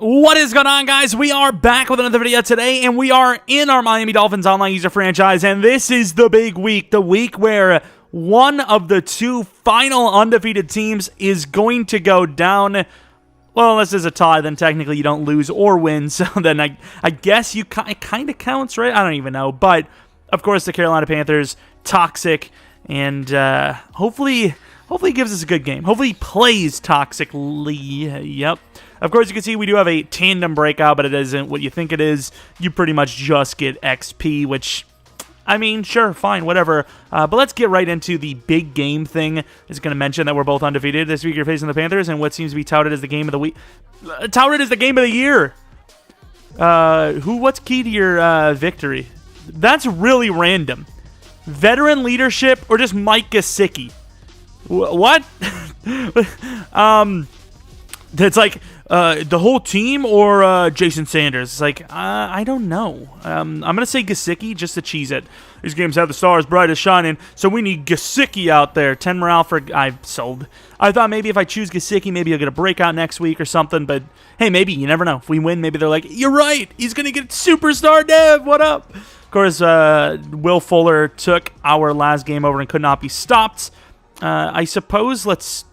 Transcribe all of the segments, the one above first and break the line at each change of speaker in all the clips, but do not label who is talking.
What is going on, guys? We are back with another video today, and we are in our Miami Dolphins online user franchise, and this is the big week, the week where one of the two final undefeated teams is going to go down. Well, unless there's a tie, then technically you don't lose or win, so then I guess it kind of counts, right? I don't even know, but of course the Carolina Panthers, toxic, and hopefully gives us a good game. Hopefully he plays toxically. Yep. Of course, you can see we do have a tandem breakout, but it isn't what you think it is. You pretty much just get XP, which, I mean, sure, fine, whatever. But let's get right into the big game thing. I'm just going to mention that we're both undefeated this week. You're facing the Panthers, and what seems to be touted as the game of the week. Touted as the game of the year. What's key to your victory? That's really random. Veteran leadership or just Mike Gesicki? What? It's like the whole team or Jason Sanders. It's like, I don't know. I'm going to say Gesicki just to cheese it. These games have the stars bright as shining, so we need Gesicki out there. 10 morale for... I've sold. I thought maybe if I choose Gesicki, maybe he'll get a breakout next week or something, but hey, maybe. You never know. If we win, maybe they're like, you're right. He's going to get superstar dev. What up? Of course, Will Fuller took our last game over and could not be stopped. I suppose let's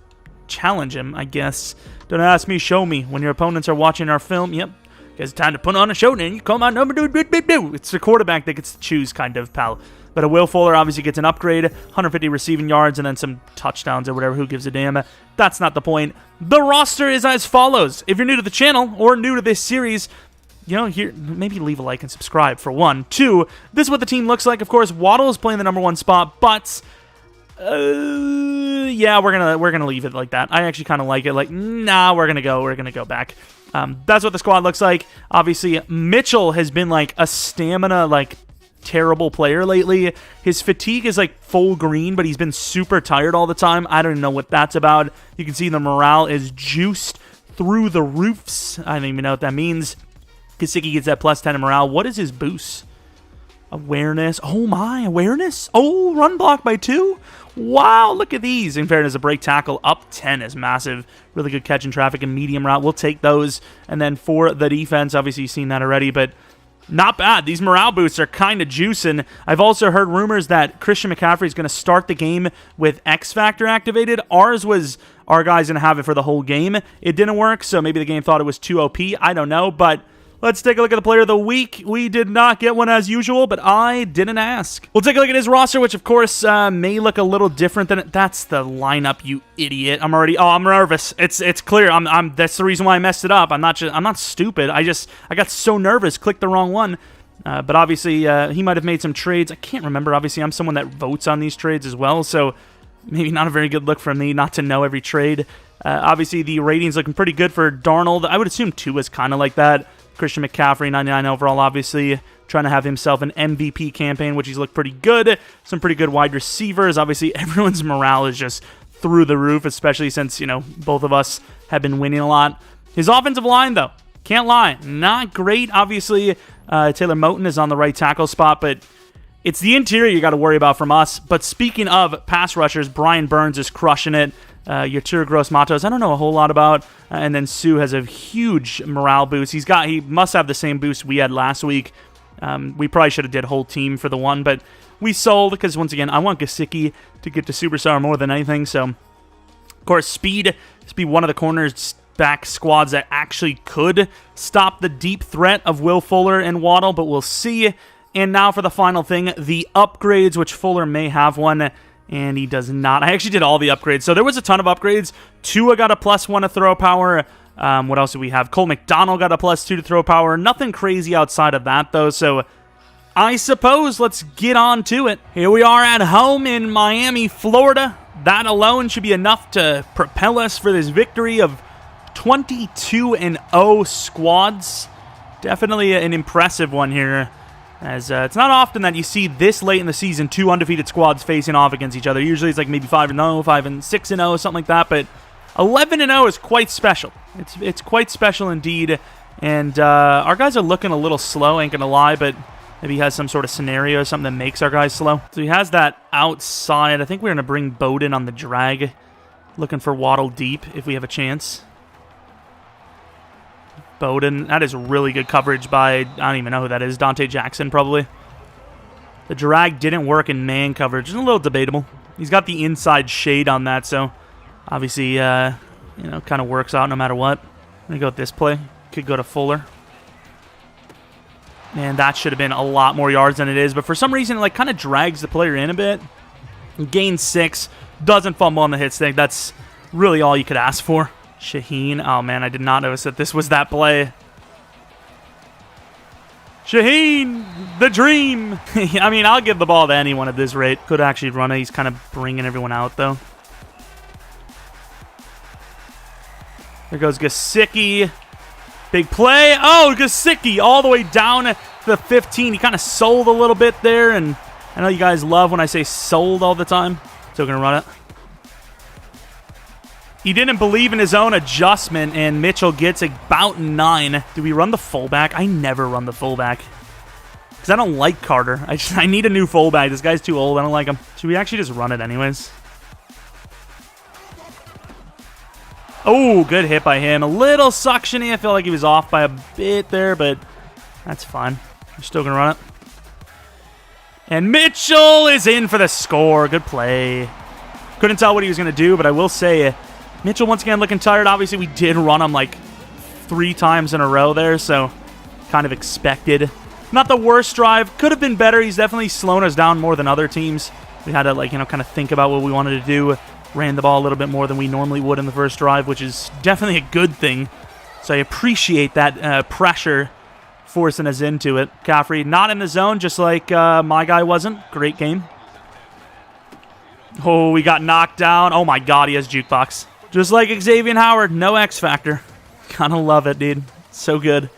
challenge him, I guess. Don't ask me, show me. When your opponents are watching our film, yep. It's time to put on a show, then you call my number, do. It's the quarterback that gets to choose, kind of, pal. But a Will Fuller obviously gets an upgrade, 150 receiving yards, and then some touchdowns or whatever. Who gives a damn? That's not the point. The roster is as follows. If you're new to the channel or new to this series, you know, here, maybe leave a like and subscribe, for one. Two, this is what the team looks like. Of course, Waddle is playing the #1 spot, but... yeah, we're gonna leave it like that. I actually kind of like it. Like, nah, we're gonna go back. That's what the squad looks like. Obviously, Mitchell has been like a stamina terrible player lately. His fatigue is like full green, but he's been super tired all the time. I don't know what that's about. You can see the morale is juiced through the roofs. I don't even know what that means. Gesicki gets that +10 in morale. What is his boost? Awareness. Oh my, awareness. Oh, run block by 2. Wow, look at these. In fairness, a break tackle up 10 is massive. Really good catch in traffic and medium route. We'll take those. And then for the defense, obviously you've seen that already, but not bad. These morale boosts are kind of juicing. I've also heard rumors that Christian McCaffrey is going to start the game with X Factor activated. Ours was our guy's going to have it for the whole game. It didn't work, so maybe the game thought it was too OP. I don't know, but... let's take a look at the player of the week. We did not get one as usual, but I didn't ask. We'll take a look at his roster, which of course may look a little different than it. That's the lineup, you idiot. I'm nervous. It's clear. That's the reason why I messed it up. I'm not stupid. I got so nervous, clicked the wrong one. But obviously he might have made some trades. I can't remember. Obviously I'm someone that votes on these trades as well, so maybe not a very good look for me not to know every trade. Obviously the rating's looking pretty good for Darnold. I would assume 2 is kind of like that. Christian McCaffrey, 99 overall, obviously, trying to have himself an MVP campaign, which he's looked pretty good. Some pretty good wide receivers. Obviously, everyone's morale is just through the roof, especially since, you know, both of us have been winning a lot. His offensive line, though, can't lie, not great. Obviously, Taylor Moton is on the right tackle spot, but it's the interior you got to worry about from us. But speaking of pass rushers, Brian Burns is crushing it. Yatur Gross-Matos, I don't know a whole lot about. And then Sue has a huge morale boost. He must have the same boost we had last week. We probably should have did whole team for the one, but we sold because, once again, I want Gesicki to get to superstar more than anything. So, of course, speed. This be one of the corners back squads that actually could stop the deep threat of Will Fuller and Waddle, but we'll see. And now for the final thing, the upgrades, which Fuller may have one. And he does not. I actually did all the upgrades. So there was a ton of upgrades. Tua got a +1 to throw power. What else do we have? Cole McDonald got a +2 to throw power. Nothing crazy outside of that, though. So I suppose let's get on to it. Here we are at home in Miami, Florida. That alone should be enough to propel us for this victory of 22-0 squads. Definitely an impressive one here. As it's not often that you see this late in the season 2 undefeated squads facing off against each other. Usually it's like maybe 5-0, 5-6-0, something like that. But 11-0 is quite special. It's quite special indeed. And our guys are looking a little slow, ain't gonna lie. But maybe he has some sort of scenario or something that makes our guys slow. So he has that outside. I think we're gonna bring Bowden on the drag. Looking for Waddle deep if we have a chance. Bowden. That is really good coverage by, I don't even know who that is, Dante Jackson probably. The drag didn't work in man coverage. It's a little debatable. He's got the inside shade on that, so obviously, you know, kind of works out no matter what. I'm going to go with this play. Could go to Fuller. And that should have been a lot more yards than it is, but for some reason, it like kind of drags the player in a bit. Gains 6, doesn't fumble on the hit stick. That's really all you could ask for. Shaheen, oh man, I did not notice that this was that play. Shaheen, the dream. I mean, I'll give the ball to anyone at this rate. Could actually run it. He's kind of bringing everyone out, though. There goes Gesicki. Big play. Oh, Gesicki all the way down to the 15. He kind of sold a little bit there, and I know you guys love when I say sold all the time. Still going to run it. He didn't believe in his own adjustment, and Mitchell gets about 9. Do we run the fullback? I never run the fullback because I don't like Carter. I need a new fullback. This guy's too old. I don't like him. Should we actually just run it anyways? Oh, good hit by him. A little suctiony. I feel like he was off by a bit there, but that's fine. We're still going to run it. And Mitchell is in for the score. Good play. Couldn't tell what he was going to do, but I will say Mitchell once again looking tired. Obviously, we did run him like 3 times in a row there, so kind of expected. Not the worst drive. Could have been better. He's definitely slowing us down more than other teams. We had to, like, you know, kind of think about what we wanted to do. Ran the ball a little bit more than we normally would in the first drive, which is definitely a good thing. So I appreciate that pressure forcing us into it. McCaffrey not in the zone, just like my guy wasn't. Great game. Oh, we got knocked down. Oh my God, he has jukebox. Just like Xavier Howard, no X Factor. Kind of love it, dude. So good.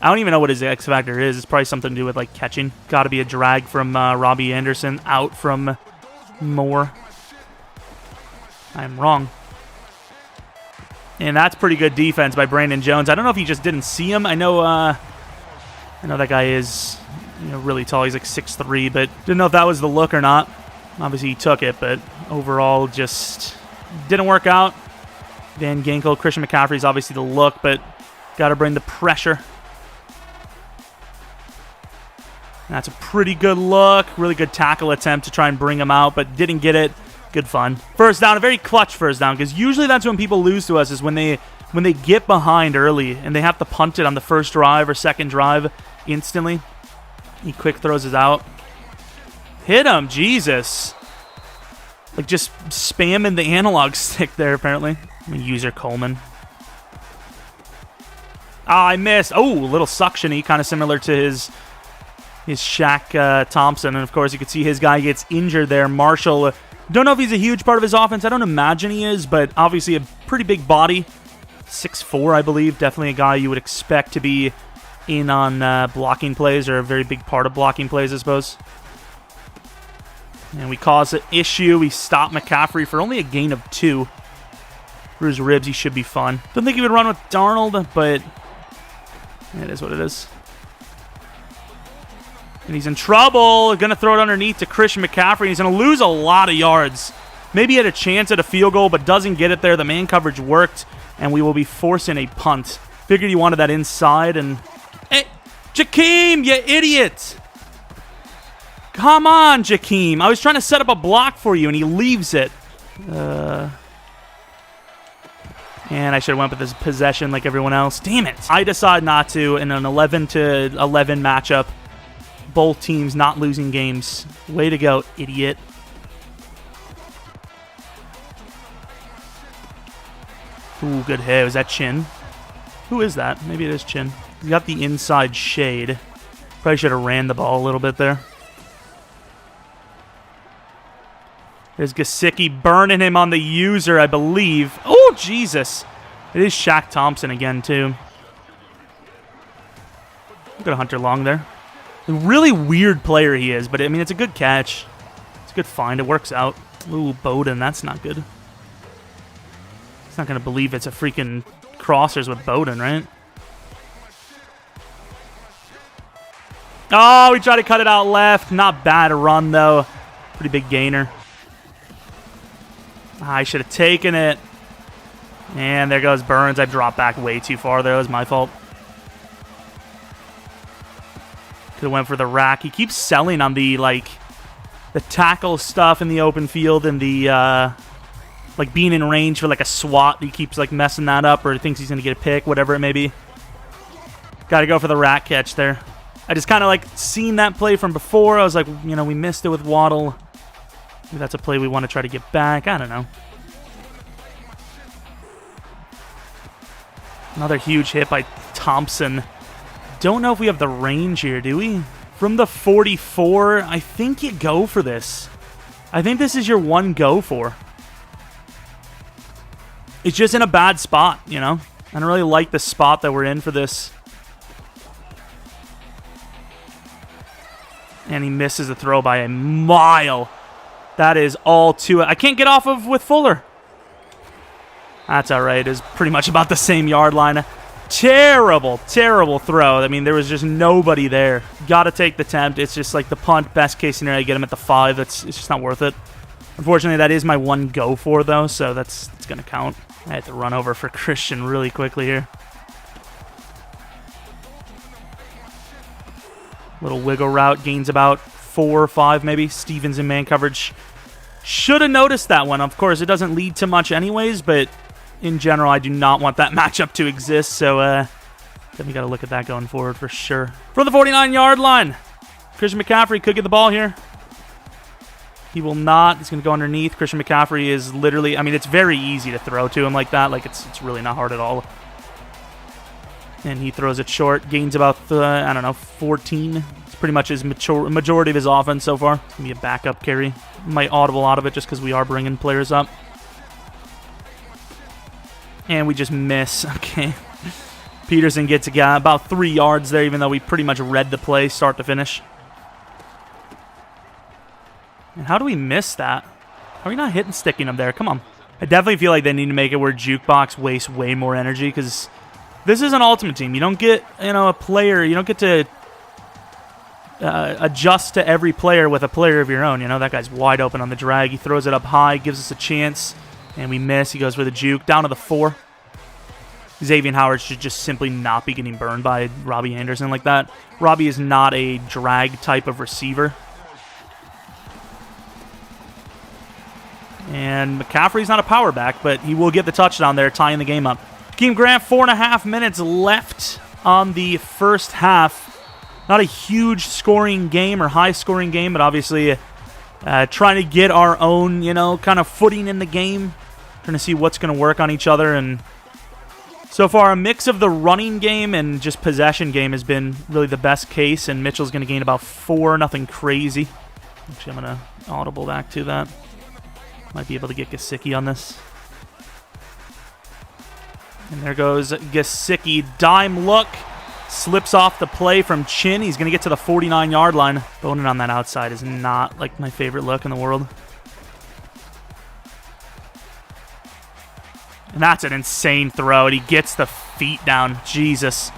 I don't even know what his X Factor is. It's probably something to do with like catching. Got to be a drag from Robbie Anderson, out from Moore. I'm wrong. And that's pretty good defense by Brandon Jones. I don't know if he just didn't see him. I know that guy is, you know, really tall. He's like 6'3", but didn't know if that was the look or not. Obviously, he took it, but overall just didn't work out. Van Ginkel, Christian McCaffrey's obviously the look, but got to bring the pressure. That's a pretty good look. Really good tackle attempt to try and bring him out, but didn't get it. Good fun. First down, a very clutch first down, because usually that's when people lose to us, is when they get behind early and they have to punt it on the first drive or second drive instantly. He quick throws it out. Hit him, Jesus. Like just spamming the analog stick there, apparently. User Coleman. I missed. Oh, a little suction-y, kind of similar to his Shaq Thompson. And, of course, you can see his guy gets injured there. Marshall, don't know if he's a huge part of his offense. I don't imagine he is, but obviously a pretty big body. 6'4", I believe. Definitely a guy you would expect to be in on blocking plays, or a very big part of blocking plays, I suppose. And we cause an issue. We stop McCaffrey for only a gain of 2. For his ribs, he should be fun. Don't think he would run with Darnold, but it is what it is. And he's in trouble. Going to throw it underneath to Christian McCaffrey. He's going to lose a lot of yards. Maybe he had a chance at a field goal, but doesn't get it there. The man coverage worked, and we will be forcing a punt. Figured he wanted that inside, and... Hey, Jakeem, you idiot! Come on, Jakeem. I was trying to set up a block for you, and he leaves it. And I should have went with this possession like everyone else. Damn it. I decide not to in an 11-11 matchup. Both teams not losing games. Way to go, idiot. Ooh, good hit. Was that Chin? Who is that? Maybe it is Chin. He got the inside shade. Probably should have ran the ball a little bit there. There's Gesicki burning him on the user, I believe. Oh, Jesus. It is Shaq Thompson again, too. Look at Hunter Long there. A really weird player he is, but, I mean, it's a good catch. It's a good find. It works out. Ooh, Bowden. That's not good. He's not going to believe it's a freaking crossers with Bowden, right? Oh, we tried to cut it out left. Not bad run, though. Pretty big gainer. I should have taken it. And there goes Burns. I dropped back way too far there. That was my fault. Could have went for the rack. He keeps selling on the, like, the tackle stuff in the open field and the, like, being in range for, like, a swat. He keeps, like, messing that up or thinks he's going to get a pick, whatever it may be. Got to go for the rack catch there. I just kind of, like, seen that play from before. I was like, you know, we missed it with Waddle. Maybe that's a play we want to try to get back. I don't know. Another huge hit by Thompson. Don't know if we have the range here, do we? From the 44, I think you go for this. I think this is your one go for. It's just in a bad spot, you know? I don't really like the spot that we're in for this. And he misses the throw by a mile. That is all to it. I can't get off of with Fuller. That's all right. It's pretty much about the same yard line. Terrible, terrible throw. I mean, there was just nobody there. Got to take the attempt. It's just like the punt. Best case scenario, get him at the 5. It's just not worth it. Unfortunately, that is my one go for, though, so it's going to count. I had to run over for Christian really quickly here. Little wiggle route. Gains about 4 or 5, maybe. Stevens in man coverage. Should have noticed that one. Of course, it doesn't lead to much anyways, but in general, I do not want that matchup to exist, so then we got to look at that going forward for sure. From the 49-yard line, Christian McCaffrey could get the ball here. He will not. He's going to go underneath. Christian McCaffrey is literally, I mean, it's very easy to throw to him like that. Like, it's really not hard at all. And he throws it short. Gains about, I don't know, 14. It's pretty much his majority of his offense so far. It's going to be a backup carry. Might audible out of it just because we are bringing players up. And we just miss. Okay. Peterson gets about 3 yards there, even though we pretty much read the play start to finish. And how do we miss that? How are we not hitting sticking him there? Come on. I definitely feel like they need to make it where Jukebox wastes way more energy because this is an ultimate team. You don't get, you know, a player. You don't get to adjust to every player with a player of your own. You know, that guy's wide open on the drag. He throws it up high, gives us a chance. And we miss. He goes for the juke. Down to the 4. Xavier Howard should just simply not be getting burned by Robbie Anderson like that. Robbie is not a drag type of receiver. And McCaffrey's not a power back, but he will get the touchdown there, tying the game up. Keem Grant, 4.5 minutes left on the first half. Not a huge scoring game or high scoring game, but obviously trying to get our own, you know, kind of footing in the game. Trying to see what's going to work on each other. And so far, a mix of the running game and just possession game has been really the best case. And Mitchell's going to gain about 4, nothing crazy. Actually, I'm going to audible back to that. Might be able to get Gesicki on this. And there goes Gesicki. Dime look. Slips off the play from Chin. He's going to get to the 49-yard line. Boning on that outside is not like my favorite look in the world. And that's an insane throw. And he gets the feet down. Jesus.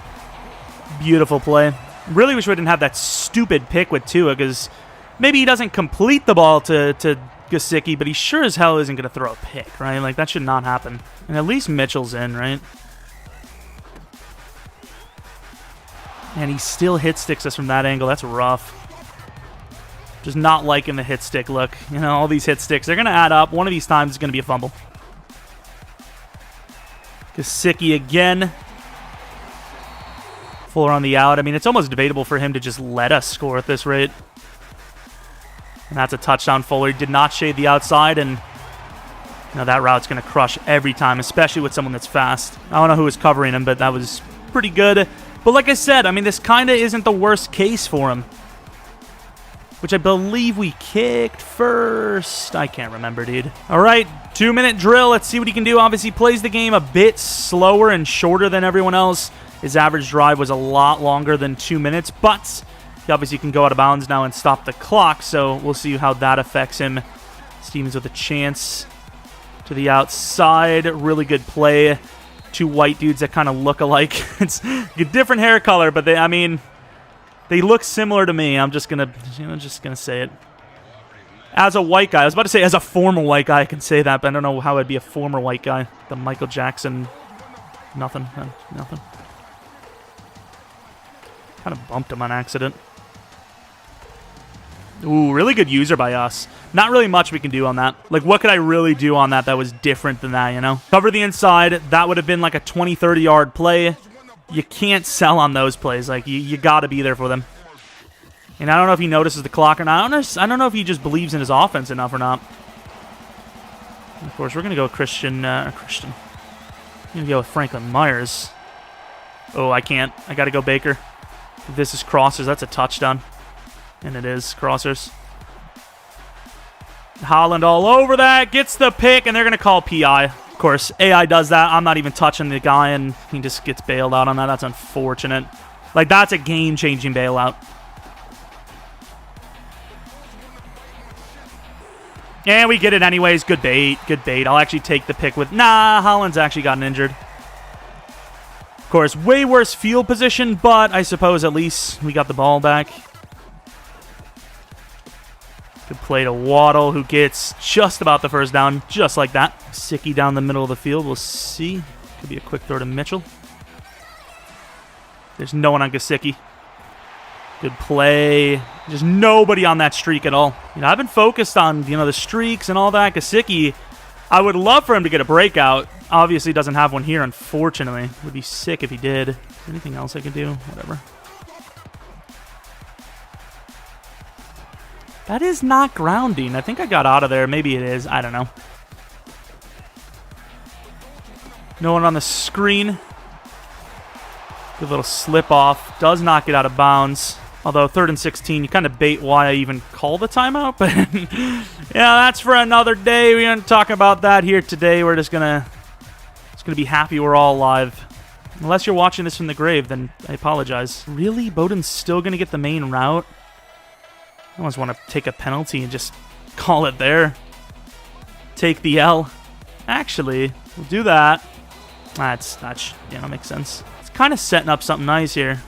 Beautiful play. Really wish we didn't have that stupid pick with Tua because maybe he doesn't complete the ball to Gesicki, but he sure as hell isn't going to throw a pick, right? Like, that should not happen. And at least Mitchell's in, right? And he still hit sticks us from that angle. That's rough. Just not liking the hit stick look. You know, all these hit sticks, they're going to add up. One of these times is going to be a fumble. Gesicki again. Fuller on the out. I mean, it's almost debatable for him to just let us score at this rate. And that's a touchdown. Fuller did not shade the outside, and you know, that route's going to crush every time, especially with someone that's fast. I don't know who was covering him, but that was pretty good. But like I said, I mean, this kind of isn't the worst case for him. Which I believe we kicked first. I can't remember, dude. All right, 2-minute drill. Let's see what he can do. Obviously, plays the game a bit slower and shorter than everyone else. His average drive was a lot longer than 2 minutes, but he obviously can go out of bounds now and stop the clock, so we'll see how that affects him. Stevens with a chance to the outside. Really good play. 2 white dudes that kind of look alike. It's a different hair color, but they look similar to me. I'm just gonna say it. As a white guy, I was about to say as a former white guy, I can say that, but I don't know how I'd be a former white guy. The Michael Jackson, nothing. Kind of bumped him on accident. Ooh, really good user by us. Not really much we can do on that. Like, what could I really do on that was different than that, you know? Cover the inside. That would have been like a 20, 30-yard play. You can't sell on those plays. Like, you got to be there for them. And I don't know if he notices the clock or not. I don't know if he just believes in his offense enough or not. And of course, we're going to go with Christian. I'm going to go with Franklin Myers. Oh, I can't. I got to go Baker. If this is crossers, that's a touchdown. And it is crossers. Holland all over that. Gets the pick, and they're going to call PI. Of course, AI does that. I'm not even touching the guy, and he just gets bailed out on that. That's unfortunate. Like, that's a game-changing bailout. And we get it anyways. Good bait. Good bait. I'll actually take the pick with... Nah, Holland's actually gotten injured. Of course, way worse field position, but I suppose at least we got the ball back. Good play to Waddle, who gets just about the first down, just like that. Sicky down the middle of the field. We'll see. Could be a quick throw to Mitchell. There's no one on Gesicki. Good play. Just nobody on that streak at all. You know, I've been focused on, you know, the streaks and all that. Gesicki, I would love for him to get a breakout. Obviously, doesn't have one here, unfortunately. Would be sick if he did. Anything else I could do? Whatever. That is not grounding. I think I got out of there. Maybe it is. I don't know. No one on the screen. Good little slip off. Does not get out of bounds. Although 3rd and 16, you kind of bait why I even call the timeout. But yeah, that's for another day. We aren't talking about that here today. We're just gonna be happy we're all alive. Unless you're watching this from the grave, then I apologize. Really? Bowden's still gonna get the main route? I almost want to take a penalty and just call it there. Take the L. Actually, we'll do that. That makes sense. It's kind of setting up something nice here.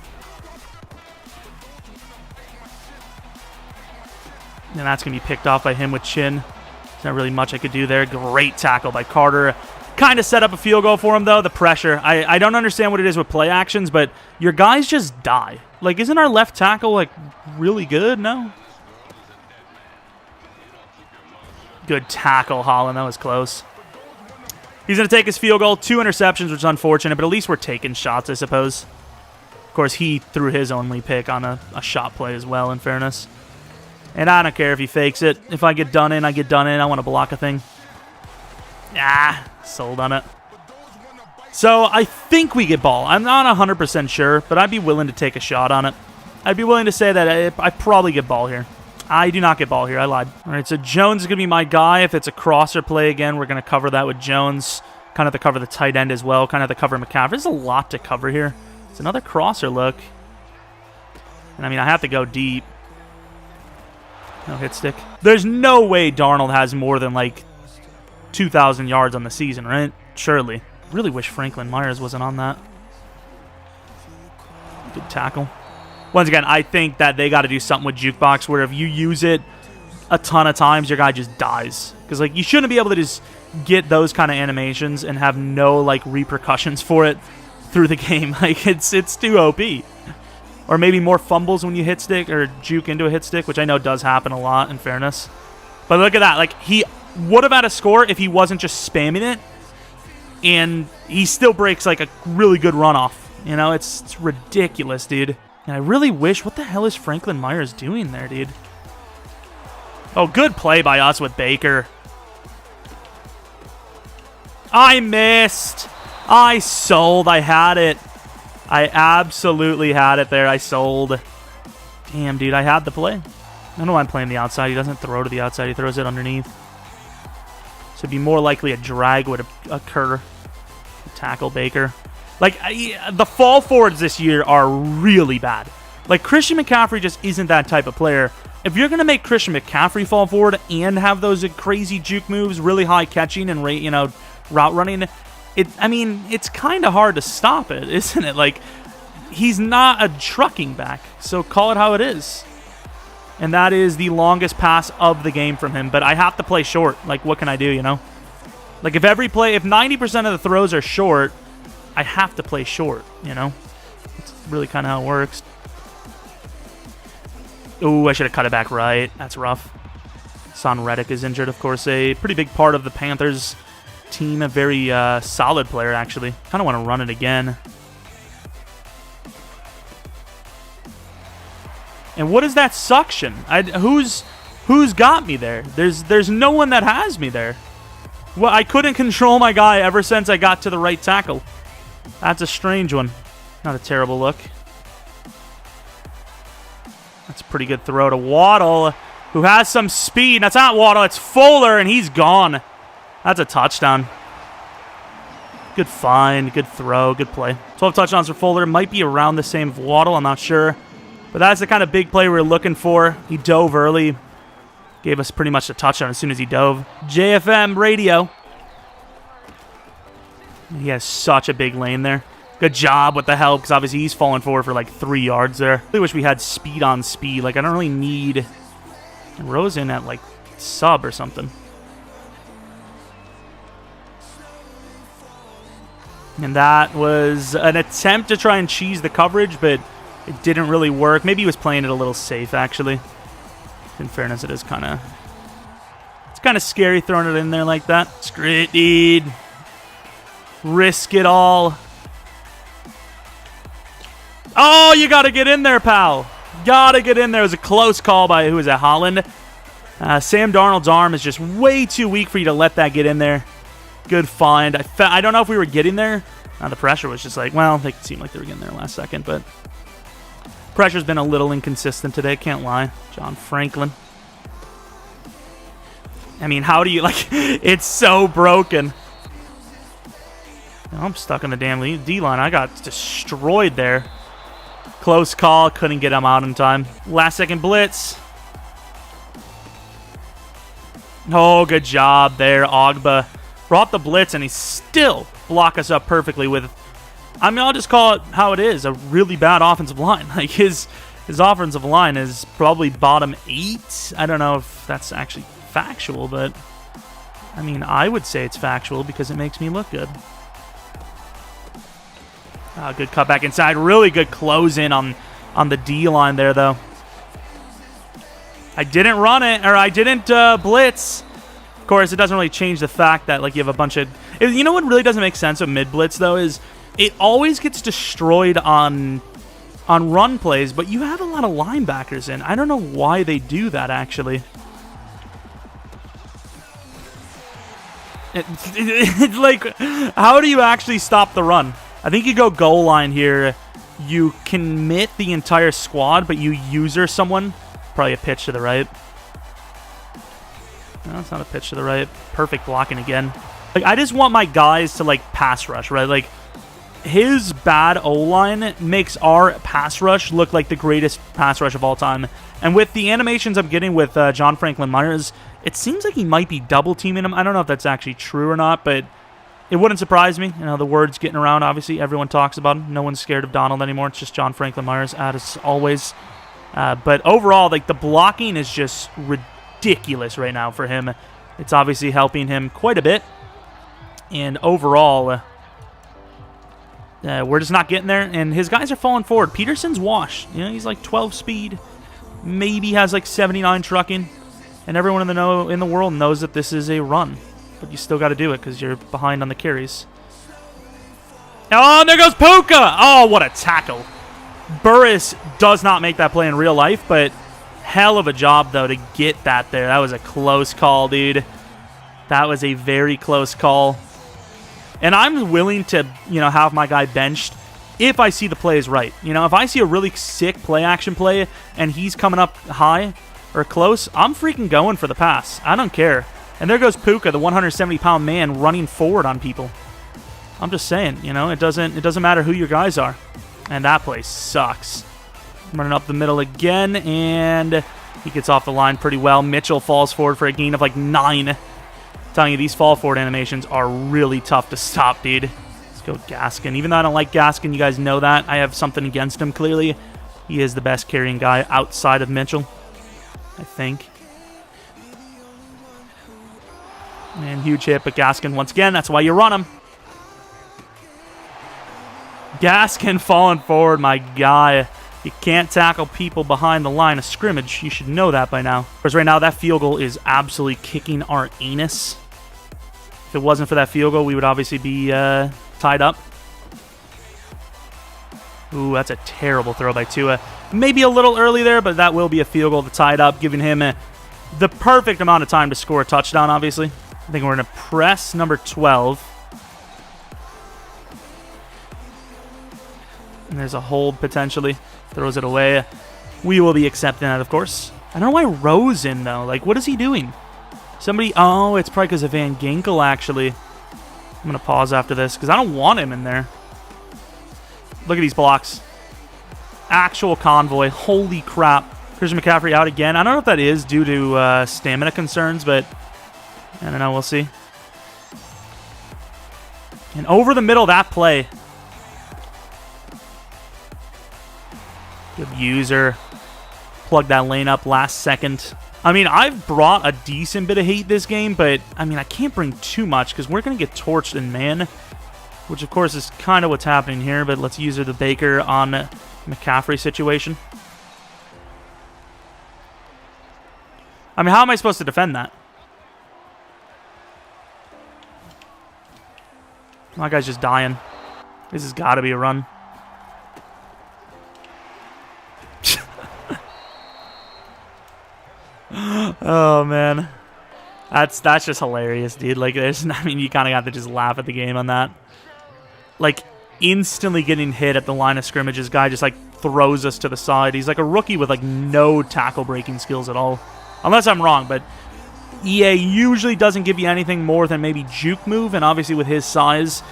And that's going to be picked off by him with chin. There's not really much I could do there. Great tackle by Carter. Kind of set up a field goal for him, though. The pressure. I don't understand what it is with play actions, but your guys just die. Like, isn't our left tackle, like, really good? No? Good tackle, Holland. That was close. He's going to take his field goal. 2 interceptions, which is unfortunate, but at least we're taking shots, I suppose. Of course, he threw his only pick on a shot play as well, in fairness. And I don't care if he fakes it. If I get done in, I get done in. I want to block a thing. Sold on it. So I think we get ball. I'm not 100% sure, but I'd be willing to take a shot on it. I'd be willing to say that I probably get ball here. I do not get ball here. I lied. All right, so Jones is going to be my guy. If it's a crosser play again, we're going to cover that with Jones. Kind of to cover the tight end as well. Kind of to cover McCaffrey. There's a lot to cover here. It's another crosser look. And I mean, I have to go deep. No hit stick. There's no way Darnold has more than like 2,000 yards on the season, right? Surely. Really wish Franklin Myers wasn't on that. Good tackle. Once again, I think that they got to do something with Jukebox where if you use it a ton of times, your guy just dies. Because like you shouldn't be able to just get those kind of animations and have no like repercussions for it through the game. Like it's too OP. Or maybe more fumbles when you hit stick or juke into a hit stick, which I know does happen a lot, in fairness. But look at that. Like, he would have had a score if he wasn't just spamming it. And he still breaks, like, a really good runoff. You know, it's ridiculous, dude. And I really wish... What the hell is Franklin Myers doing there, dude? Oh, good play by us with Baker. I missed. I sold. I had it. I absolutely had it there. I sold. Damn, dude. I had the play. I don't know why I'm playing the outside. He doesn't throw to the outside. He throws it underneath. So it'd be more likely a drag would occur. Tackle Baker. Like, the fall forwards this year are really bad. Like, Christian McCaffrey just isn't that type of player. If you're going to make Christian McCaffrey fall forward and have those crazy juke moves, really high catching and route running... it's kind of hard to stop it, isn't it? Like, he's not a trucking back, so call it how it is. And that is the longest pass of the game from him. But I have to play short. Like, what can I do, you know? Like, if 90% of the throws are short, I have to play short, you know? That's really kind of how it works. Ooh, I should have cut it back right. That's rough. Son Reddick is injured, of course. A pretty big part of the Panthers team. A very solid player, actually. Kind of want to run it again. And what is that suction? Who's got me there? There's no one that has me there. Well, I couldn't control my guy ever since I got to the right tackle. That's a strange one. Not a terrible look. That's a pretty good throw to Waddle, who has some speed. That's not Waddle, it's Fuller, and he's gone. That's a touchdown. Good find, good throw, good play. 12 touchdowns for Fuller. Might be around the same of Waddle, I'm not sure. But that's the kind of big play we were looking for. He dove early. Gave us pretty much a touchdown as soon as he dove. JFM radio. He has such a big lane there. Good job with the help, because obviously he's falling forward for like 3 yards there. I really wish we had speed on speed. Like, I don't really need Rosen at like sub or something. And that was an attempt to try and cheese the coverage, but it didn't really work. Maybe he was playing it a little safe, actually. In fairness, it's kind of scary throwing it in there like that. Screw it, dude. Risk it all. Oh, you got to get in there, pal. Got to get in there. It was a close call by, who is it, Holland? Sam Darnold's arm is just way too weak for you to let that get in there. Good find. I don't know if we were getting there. The pressure was just like, well, they seemed like they were getting there last second, but pressure's been a little inconsistent today, can't lie. John Franklin. I mean, how do you, like, it's so broken. I'm stuck in the damn D-line. I got destroyed there. Close call, couldn't get him out in time. Last second blitz. Oh, good job there, Ogba. Brought the blitz, and he still blocked us up perfectly with, I mean, I'll just call it how it is, a really bad offensive line. Like, his offensive line is probably bottom 8. I don't know if that's actually factual, but, I mean, I would say it's factual because it makes me look good. Good cut back inside. Really good close in on the D-line there, though. I didn't run it, or I didn't blitz. Of course, it doesn't really change the fact that, like, you have a bunch of... You know what really doesn't make sense with mid-blitz, though, is it always gets destroyed on run plays, but you have a lot of linebackers in. I don't know why they do that, actually. It's like, how do you actually stop the run? I think you go goal line here. You commit the entire squad, but you user someone. Probably a pitch to the right. No, it's not a pitch to the right. Perfect blocking again. Like, I just want my guys to, like, pass rush, right? Like, his bad O-line makes our pass rush look like the greatest pass rush of all time. And with the animations I'm getting with John Franklin Myers, it seems like he might be double-teaming him. I don't know if that's actually true or not, but it wouldn't surprise me. You know, the word's getting around, obviously. Everyone talks about him. No one's scared of Donald anymore. It's just John Franklin Myers, as always. But overall, like, the blocking is just ridiculous right now for him. It's obviously helping him quite a bit. And overall, we're just not getting there. And his guys are falling forward. Peterson's washed. You know, he's like 12 speed. Maybe has like 79 trucking. And everyone in the world knows that this is a run. But you still got to do it because you're behind on the carries. Oh, and there goes Puka! Oh, what a tackle. Burris does not make that play in real life, but hell of a job, though, to get that there. That was a close call, dude. That was a very close call. And I'm willing to, you know, have my guy benched if I see the play is right. You know, if I see a really sick play-action play and he's coming up high or close, I'm freaking going for the pass. I don't care. And there goes Puka, the 170-pound man, running forward on people. I'm just saying, you know, it doesn't matter who your guys are. And that play sucks. Running up the middle again, and he gets off the line pretty well. Mitchell falls forward for a gain of like 9. I'm telling you, these fall forward animations are really tough to stop, dude. Let's go Gaskin. Even though I don't like Gaskin, you guys know that. I have something against him, clearly. He is the best carrying guy outside of Mitchell. I think. And huge hit, but Gaskin, once again, that's why you run him. Gaskin falling forward, my guy. You can't tackle people behind the line of scrimmage. You should know that by now. Because right now, that field goal is absolutely kicking our anus. If it wasn't for that field goal, we would obviously be tied up. Ooh, that's a terrible throw by Tua. Maybe a little early there, but that will be a field goal to tie it up, giving him the perfect amount of time to score a touchdown, obviously. I think we're going to press number 12. And there's a hold, potentially. Throws it away. We will be accepting that, of course. I don't know why Rowe's in, though. Like, what is he doing? Somebody... Oh, it's probably because of Van Ginkel, actually. I'm going to pause after this, because I don't want him in there. Look at these blocks. Actual convoy. Holy crap. Christian McCaffrey out again. I don't know if that is due to stamina concerns, but... I don't know. We'll see. And over the middle of that play... Good user. Plug that lane up last second. I mean, I've brought a decent bit of hate this game, but, I mean, I can't bring too much because we're going to get torched in man, which, of course, is kind of what's happening here, but let's use the Baker on McCaffrey situation. I mean, how am I supposed to defend that? My guy's just dying. This has got to be a run. Oh, man. That's just hilarious, dude. Like, I mean, you kind of got to just laugh at the game on that. Like, instantly getting hit at the line of scrimmage. This guy just, like, throws us to the side. He's like a rookie with, like, no tackle-breaking skills at all. Unless I'm wrong, but EA usually doesn't give you anything more than maybe juke move, and obviously with his size,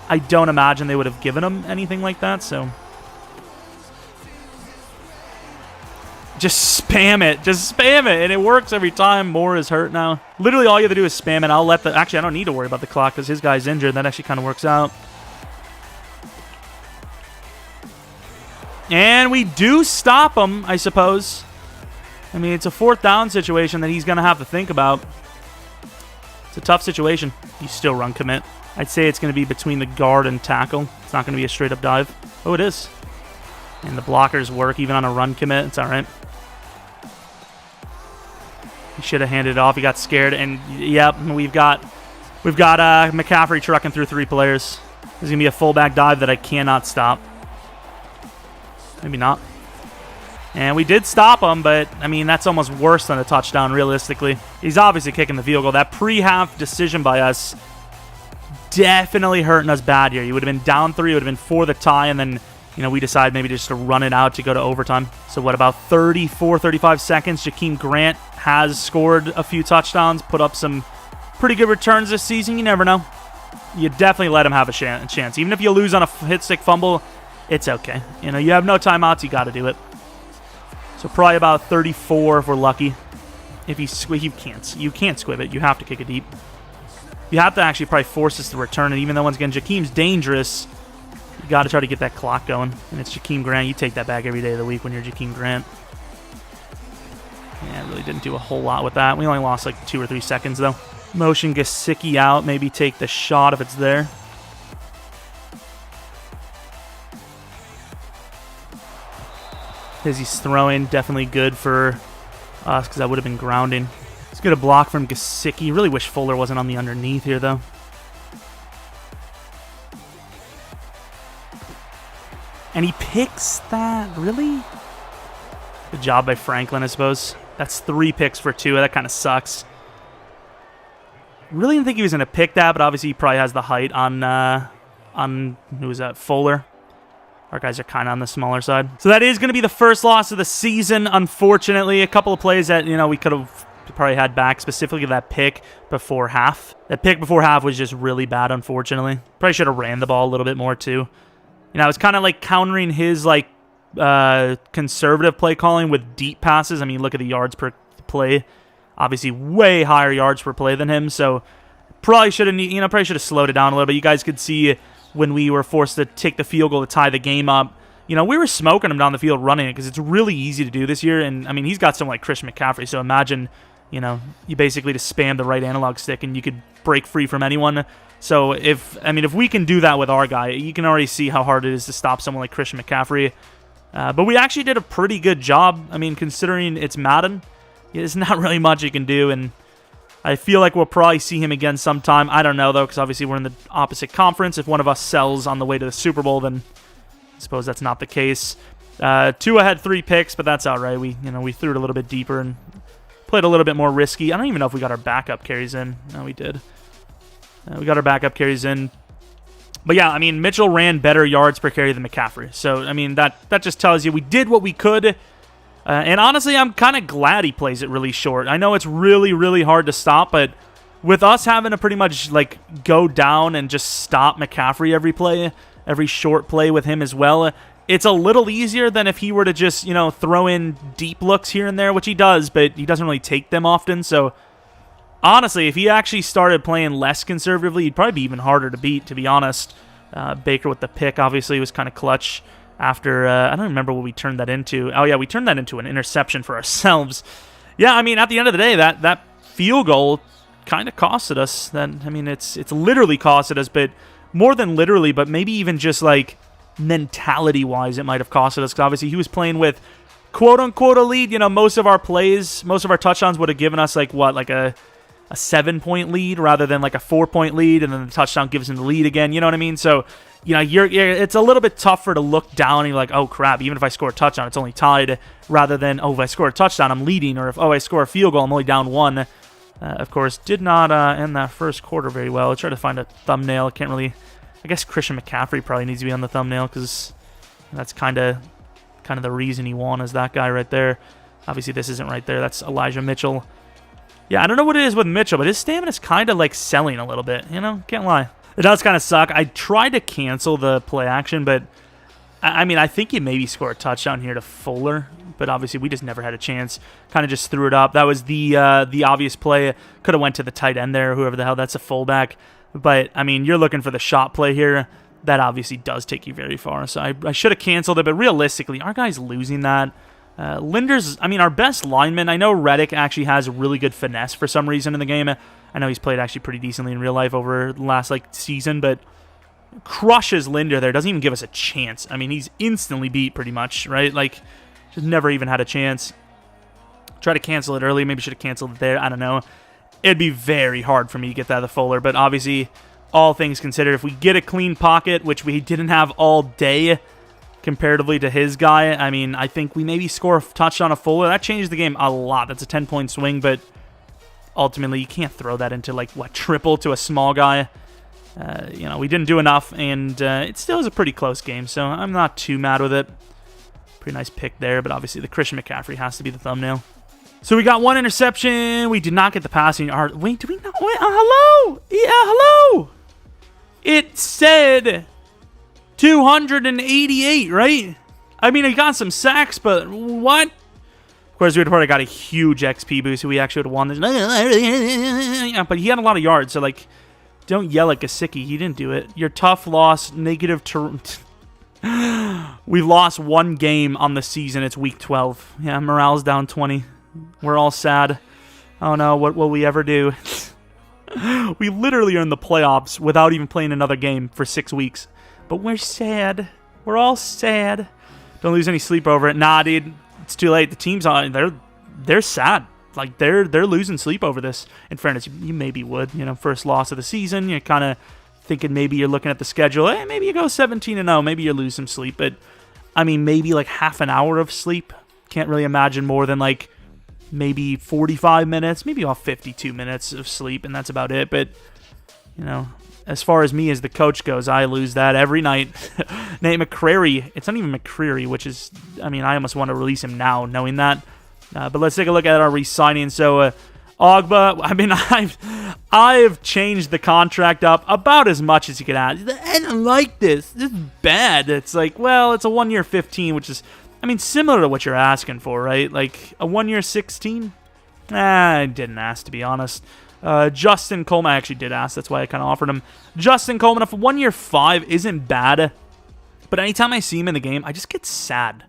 I don't imagine they would have given him anything like that, so... Just spam it. Just spam it. And it works every time. Moore is hurt now. Literally all you have to do is spam it. I'll let the... Actually, I don't need to worry about the clock because his guy's injured. That actually kind of works out. And we do stop him, I suppose. I mean, it's a 4th down situation that he's going to have to think about. It's a tough situation. You still run commit. I'd say it's going to be between the guard and tackle. It's not going to be a straight-up dive. Oh, it is. And the blockers work even on a run commit. It's all right. He should have handed it off. He got scared, and yep, we've got McCaffrey trucking through 3 players. There's gonna be a fullback dive that I cannot stop. Maybe not. And we did stop him, but I mean that's almost worse than a touchdown. Realistically, he's obviously kicking the field goal. That pre-half decision by us definitely hurting us bad here. You would have been down 3. It would have been for the tie, and then. You know, we decided maybe just to run it out to go to overtime. So what, about 34, 35 seconds, Jakeem Grant has scored a few touchdowns, put up some pretty good returns this season. You never know. You definitely let him have a chance. Even if you lose on a hit-stick fumble, it's okay. You know, you have no timeouts, you got to do it. So probably about 34 if we're lucky. If you can't squib it. You have to kick it deep. You have to actually probably force us to return it, even though once again, Jakeem's dangerous. You got to try to get that clock going. And it's Jakeem Grant. You take that back every day of the week when you're Jakeem Grant. Yeah, really didn't do a whole lot with that. We only lost like 2 or 3 seconds, though. Motion Gesicki out. Maybe take the shot if it's there. As he's throwing, definitely good for us because that would have been grounding. Let's get a block from Gesicki. Really wish Fuller wasn't on the underneath here, though. And he picks that. Really? Good job by Franklin, I suppose. That's 3 picks for 2. That kind of sucks. Really didn't think he was going to pick that, but obviously he probably has the height on who was that? Fuller. Our guys are kind of on the smaller side. So that is going to be the first loss of the season, unfortunately. A couple of plays that, you know, we could have probably had back, specifically that pick before half. That pick before half was just really bad, unfortunately. Probably should have ran the ball a little bit more, too. You know, it's kind of like countering his, like, conservative play calling with deep passes. I mean, look at the yards per play. Obviously, way higher yards per play than him. So, probably should have slowed it down a little bit. You guys could see when we were forced to take the field goal to tie the game up. you know, we were smoking him down the field running it because it's really easy to do this year. And, I mean, he's got someone like Christian McCaffrey, so imagine, you know, you basically just spam the right analog stick and you could break free from anyone. So, if we can do that with our guy, you can already see how hard it is to stop someone like Christian McCaffrey. But we actually did a pretty good job. I mean, considering it's Madden, there's not really much you can do, and I feel like we'll probably see him again sometime. I don't know, though, because obviously we're in the opposite conference. If one of us sells on the way to the Super Bowl, then I suppose that's not the case. Tua had 3 picks, but that's all right. We threw it a little bit deeper and played a little bit more risky. I don't even know if we got our backup carries in. No, we did. We got our backup carries in. But yeah, I mean, Mitchell ran better yards per carry than McCaffrey. So, I mean, that just tells you we did what we could. And honestly, I'm kind of glad he plays it really short. I know it's really, really hard to stop, but with us having to pretty much like go down and just stop McCaffrey every play, every short play with him as well, it's a little easier than if he were to just, you know, throw in deep looks here and there, which he does, but he doesn't really take them often. So honestly, if he actually started playing less conservatively, he'd probably be even harder to beat, to be honest. Baker with the pick, obviously, was kind of clutch. After, I don't remember what we turned that into. Oh, yeah, we turned that into an interception for ourselves. Yeah, I mean, at the end of the day, that field goal kind of costed us. It's literally costed us, but more than literally, but maybe even just, like, mentality-wise, it might have costed us. Because obviously, he was playing with, quote-unquote, a lead. You know, most of our plays, most of our touchdowns would have given us, like, what, like a 7-point lead rather than, like, a 4-point lead, and then the touchdown gives him the lead again. You know what I mean? So, you know, it's a little bit tougher to look down and you're like, oh, crap, even if I score a touchdown, it's only tied, rather than, oh, if I score a touchdown, I'm leading, or if, oh, I score a field goal, I'm only down 1. Of course, did not end that first quarter very well. I tried to find a thumbnail. I guess Christian McCaffrey probably needs to be on the thumbnail because that's kind of the reason he won, is that guy right there. Obviously, this isn't right there. That's Elijah Mitchell. Yeah, I don't know what it is with Mitchell, but his stamina's kind of like selling a little bit, you know? Can't lie. It does kind of suck. I tried to cancel the play action, but I mean, I think he maybe scored a touchdown here to Fuller, but obviously we just never had a chance. Kind of just threw it up. That was the obvious play. Could have went to the tight end there, whoever the hell. That's a fullback. But, I mean, you're looking for the shot play here. That obviously does take you very far. So I should have canceled it, but realistically, our guy's losing that. Linder's, I mean, our best lineman. I know Reddick actually has really good finesse for some reason in the game. I know he's played actually pretty decently in real life over the last season, but crushes Linder there. Doesn't even give us a chance. I mean, he's instantly beat pretty much, right? Like, just never even had a chance. Try to cancel it early. Maybe should have canceled it there. I don't know. It'd be very hard for me to get that to Fuller, but obviously, all things considered, if we get a clean pocket, which we didn't have all day comparatively to his guy, I mean, I think we maybe score a touchdown of Fuller. That changed the game a lot. That's a 10-point swing, but ultimately, you can't throw that into, like, what, triple to a small guy. You know, we didn't do enough, and it still is a pretty close game, so I'm not too mad with it. Pretty nice pick there, but obviously the Christian McCaffrey has to be the thumbnail. So we got 1 interception. We did not get the passing yard. Wait, do we not? Wait, hello? Yeah, hello? It said 288, right? I mean, he got some sacks, but what? Of course, we would have probably got a huge XP boost. So we actually would have won this. Yeah, but he had a lot of yards, so, like, don't yell at Gesicki. He didn't do it. Your tough loss, negative. We've lost 1 game on the season. It's week 12. Yeah, morale's down 20. We're all sad. Oh no, what will we ever do? We literally are in the playoffs without even playing another game for 6 weeks. But we're sad. We're all sad. Don't lose any sleep over it. Nah, dude. It's too late. The team's on. They're sad. Like, they're losing sleep over this. In fairness, you maybe would. You know, first loss of the season. You're kind of thinking maybe you're looking at the schedule. Hey, maybe you go 17-0. Maybe you lose some sleep. But, I mean, maybe like half an hour of sleep. Can't really imagine more than, like, maybe 45 minutes. Maybe off 52 minutes of sleep, and that's about it. But, you know, as far as me as the coach goes, I lose that every night. Nate McCrary. It's not even McCreary, which is, I mean, I almost want to release him now knowing that. But let's take a look at our re-signing. So, Ogba, I mean, I've changed the contract up about as much as you could add. I don't like this. This is bad. It's like, well, it's a 1-year 15, which is, I mean, similar to what you're asking for, right? Like, a 1-year 16? I didn't ask, to be honest. Justin Coleman, I actually did ask. That's why I kind of offered him. Justin Coleman, if a 1-year 5 isn't bad, But anytime I see him in the game, I just get sad.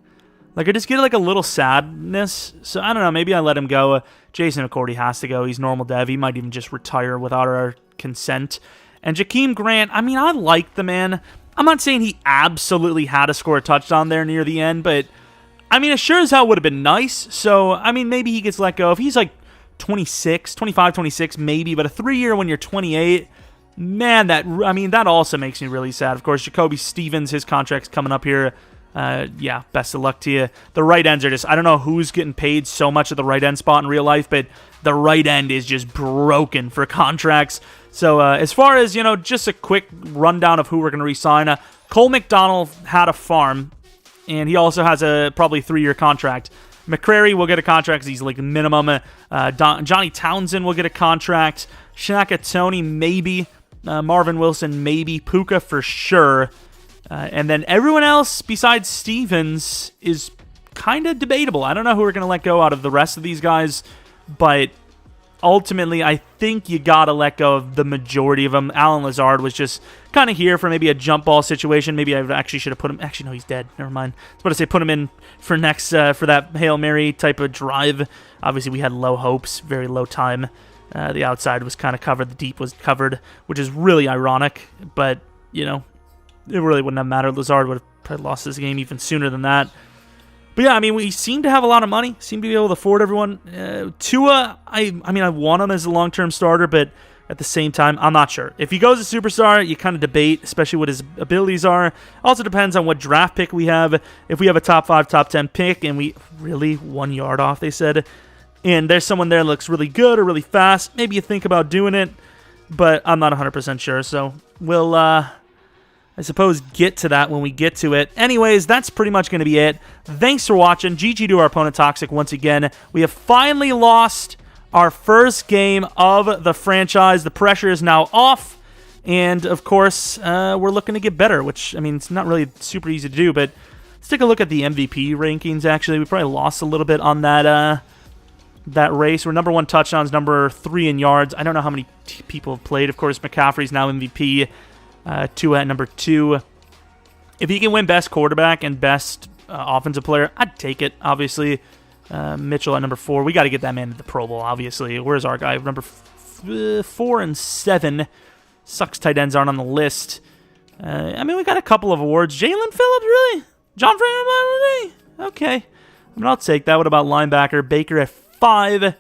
Like, I just get, like, a little sadness. So, I don't know. Maybe I let him go. Jason McCourty has to go. He's normal dev. He might even just retire without our consent. And Jakeem Grant, I mean, I like the man. I'm not saying he absolutely had to score a touchdown there near the end, but, I mean, it sure as hell would have been nice. So, I mean, maybe he gets let go. If he's, like, 25, 26, maybe. But a 3-year when you're 28... Man, that also makes me really sad. Of course, Jacoby Stevens, his contract's coming up here. Yeah, best of luck to you. The right ends are just, I don't know who's getting paid so much at the right end spot in real life, but the right end is just broken for contracts. So as far as, just a quick rundown of who we're going to re-sign, Cole McDonald had a farm, and he also has a probably 3-year contract. McCrary will get a contract because he's like minimum. Johnny Townsend will get a contract. Shaka Tony, maybe. Marvin Wilson, maybe. Puka for sure. And then everyone else besides Stevens is kind of debatable. I don't know who we're going to let go out of the rest of these guys, but ultimately I think you got to let go of the majority of them. Alan Lazard was just kind of here for maybe a jump ball situation. Maybe I actually should have put him... Actually, no, he's dead. Never mind. I was about to say put him in for next for that Hail Mary type of drive. Obviously, we had low hopes, very low time. The outside was kind of covered. The deep was covered, which is really ironic. But, it really wouldn't have mattered. Lazard would have probably lost this game even sooner than that. But, yeah, I mean, we seem to have a lot of money. Seem to be able to afford everyone. Tua, I want him as a long-term starter, but at the same time, I'm not sure. If he goes a superstar, you kind of debate, especially what his abilities are. Also depends on what draft pick we have. If we have a top 5, top 10 pick, and we really 1 yard off, they said, and there's someone there that looks really good or really fast, maybe you think about doing it, but I'm not 100% sure, so we'll, I suppose, get to that when we get to it. Anyways, that's pretty much going to be it. Thanks for watching. GG to our opponent, Toxic, once again. We have finally lost our first game of the franchise. The pressure is now off, and, of course, we're looking to get better, which, I mean, it's not really super easy to do, but let's take a look at the MVP rankings, actually. We probably lost a little bit on that race. We're number 1 touchdowns, number 3 in yards. I don't know how many people have played. Of course, McCaffrey's now MVP. Tua at number 2. If he can win best quarterback and best offensive player, I'd take it, obviously. Mitchell at number 4. We got to get that man to the Pro Bowl, obviously. Where's our guy? Number 4 and 7. Sucks tight ends aren't on the list. I mean, we got a couple of awards. Jalen Phillips, really? John Franklin? Okay. I mean, I'll take that. What about linebacker? Baker at 5.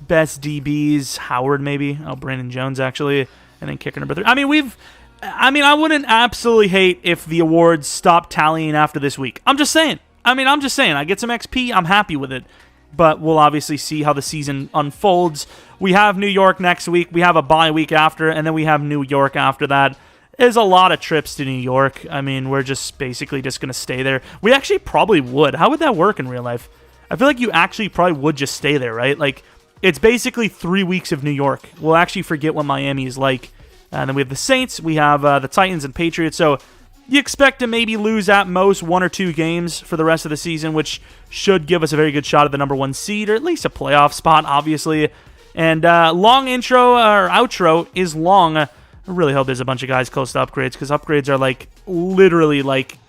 Best DBs. Howard, maybe. Oh, Brandon Jones, actually. And then kicker number 3. I mean, I wouldn't absolutely hate if the awards stopped tallying after this week. I'm just saying. I get some XP. I'm happy with it. But we'll obviously see how the season unfolds. We have New York next week. We have a bye week after. And then we have New York after that. There's a lot of trips to New York. I mean, we're just basically just going to stay there. We actually probably would. How would that work in real life? I feel like you actually probably would just stay there, right? Like, it's basically 3 weeks of New York. We'll actually forget what Miami is like. And then we have the Saints, we have the Titans and Patriots. So you expect to maybe lose at most 1 or 2 games for the rest of the season, which should give us a very good shot at the number 1 seed, or at least a playoff spot, obviously. And long intro or outro is long. I really hope there's a bunch of guys close to upgrades, because upgrades are like literally like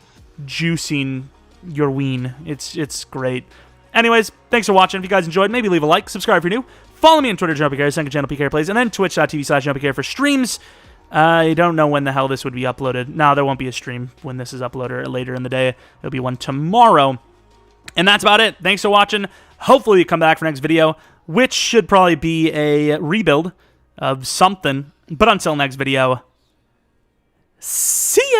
juicing your ween. It's great. Anyways, thanks for watching. If you guys enjoyed, maybe leave a like, subscribe if you're new. Follow me on Twitter, Jeromepkr, second channel PK Plays, and then twitch.tv/Jeromepkr for streams. I don't know when the hell this would be uploaded. No, there won't be a stream when this is uploaded later in the day. There'll be one tomorrow. And that's about it. Thanks for watching. Hopefully you come back for next video, which should probably be a rebuild of something. But until next video, see ya!